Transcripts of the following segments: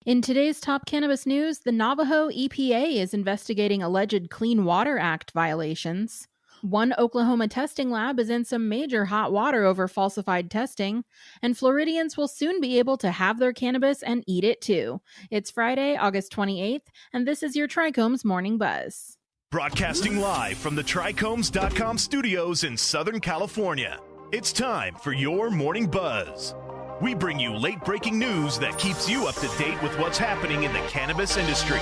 In today's top cannabis news, the Navajo EPA is investigating alleged Clean Water Act violations. One Oklahoma testing lab is in some major hot water over falsified testing, and Floridians will soon be able to have their cannabis and eat it too. It's Friday, August 28th, and this is your TRICHOMES Morning Buzz. Broadcasting live from the TRICHOMES.com studios in Southern California, it's time for your Morning Buzz. We bring you late-breaking news that keeps you up to date with what's happening in the cannabis industry.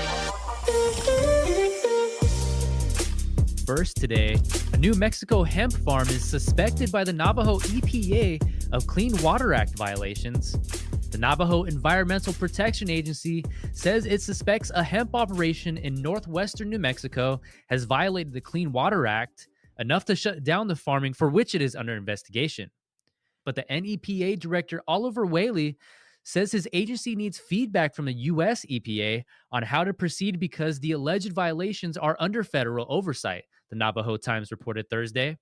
First today, a New Mexico hemp farm is suspected by the Navajo EPA of Clean Water Act violations. The Navajo Environmental Protection Agency says it suspects a hemp operation in northwestern New Mexico has violated the Clean Water Act, enough to shut down the farming for which it is under investigation. But the NEPA Director Oliver Whaley says his agency needs feedback from the U.S. EPA on how to proceed because the alleged violations are under federal oversight, the Navajo Times reported Thursday.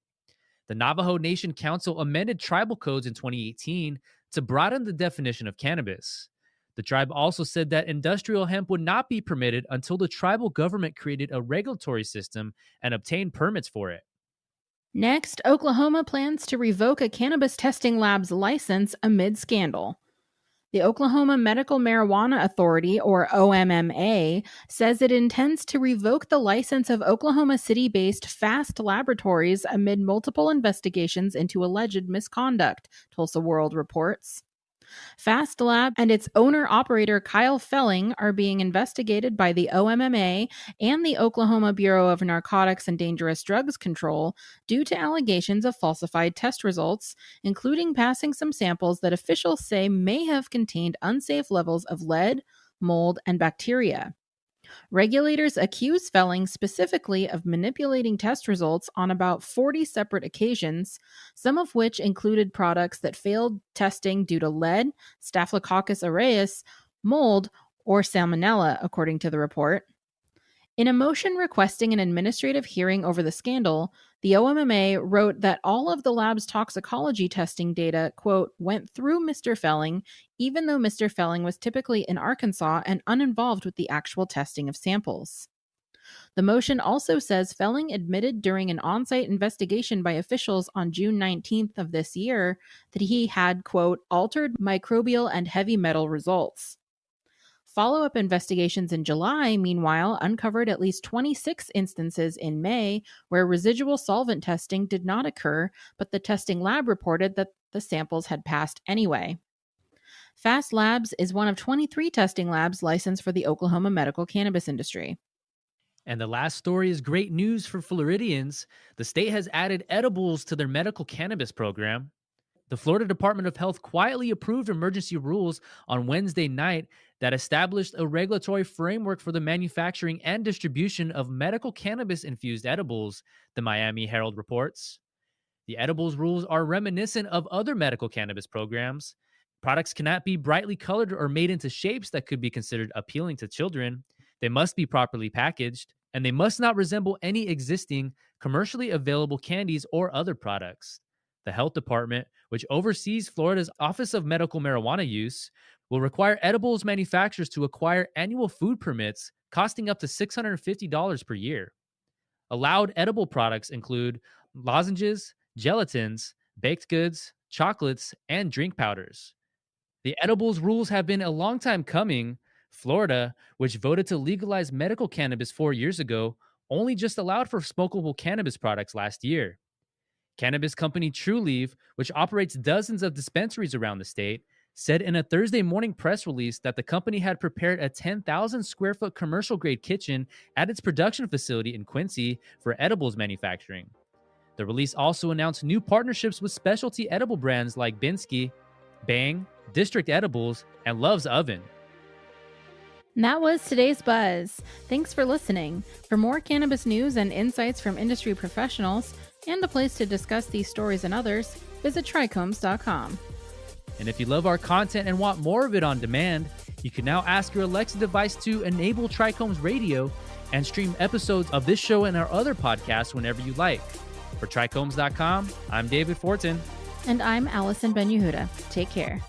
The Navajo Nation Council amended tribal codes in 2018 to broaden the definition of cannabis. The tribe also said that industrial hemp would not be permitted until the tribal government created a regulatory system and obtained permits for it. Next, Oklahoma plans to revoke a cannabis testing lab's license amid scandal. The Oklahoma Medical Marijuana Authority, or OMMA, says it intends to revoke the license of Oklahoma City-based Fast Laboratories amid multiple investigations into alleged misconduct, Tulsa World reports. Fast Lab and its owner-operator Kyle Felling are being investigated by the OMMA and the Oklahoma Bureau of Narcotics and Dangerous Drugs Control due to allegations of falsified test results, including passing some samples that officials say may have contained unsafe levels of lead, mold, and bacteria. Regulators accuse Felling specifically of manipulating test results on about 40 separate occasions, some of which included products that failed testing due to lead, Staphylococcus aureus, mold, or salmonella, according to the report. In a motion requesting an administrative hearing over the scandal, the OMMA wrote that all of the lab's toxicology testing data, quote, went through Mr. Felling, even though Mr. Felling was typically in Arkansas and uninvolved with the actual testing of samples. The motion also says Felling admitted during an on-site investigation by officials on June 19th of this year that he had, quote, altered microbial and heavy metal results. Follow-up investigations in July, meanwhile, uncovered at least 26 instances in May where residual solvent testing did not occur, but the testing lab reported that the samples had passed anyway. Fast Labs is one of 23 testing labs licensed for the Oklahoma medical cannabis industry. And the last story is great news for Floridians. The state has added edibles to their medical cannabis program. The Florida Department of Health quietly approved emergency rules on Wednesday night that established a regulatory framework for the manufacturing and distribution of medical cannabis-infused edibles, the Miami Herald reports. The edibles rules are reminiscent of other medical cannabis programs. Products cannot be brightly colored or made into shapes that could be considered appealing to children. They must be properly packaged, and they must not resemble any existing commercially available candies or other products. The Health Department, which oversees Florida's Office of Medical Marijuana Use, will require edibles manufacturers to acquire annual food permits costing up to $650 per year. Allowed edible products include lozenges, gelatins, baked goods, chocolates, and drink powders. The edibles rules have been a long time coming. Florida, which voted to legalize medical cannabis 4 years ago, only just allowed for smokable cannabis products last year. Cannabis company Trulieve, which operates dozens of dispensaries around the state, said in a Thursday morning press release that the company had prepared a 10,000 square foot commercial grade kitchen at its production facility in Quincy for edibles manufacturing. The release also announced new partnerships with specialty edible brands like Binsky, Bang, District Edibles, and Love's Oven. And that was today's Buzz. Thanks for listening. For more cannabis news and insights from industry professionals, and a place to discuss these stories and others, visit TRICHOMES.com. And if you love our content and want more of it on demand, you can now ask your Alexa device to enable TRICHOMES Radio and stream episodes of this show and our other podcasts whenever you like. For TRICHOMES.com, I'm David Fortin. And I'm Allison Ben-Yehuda. Take care.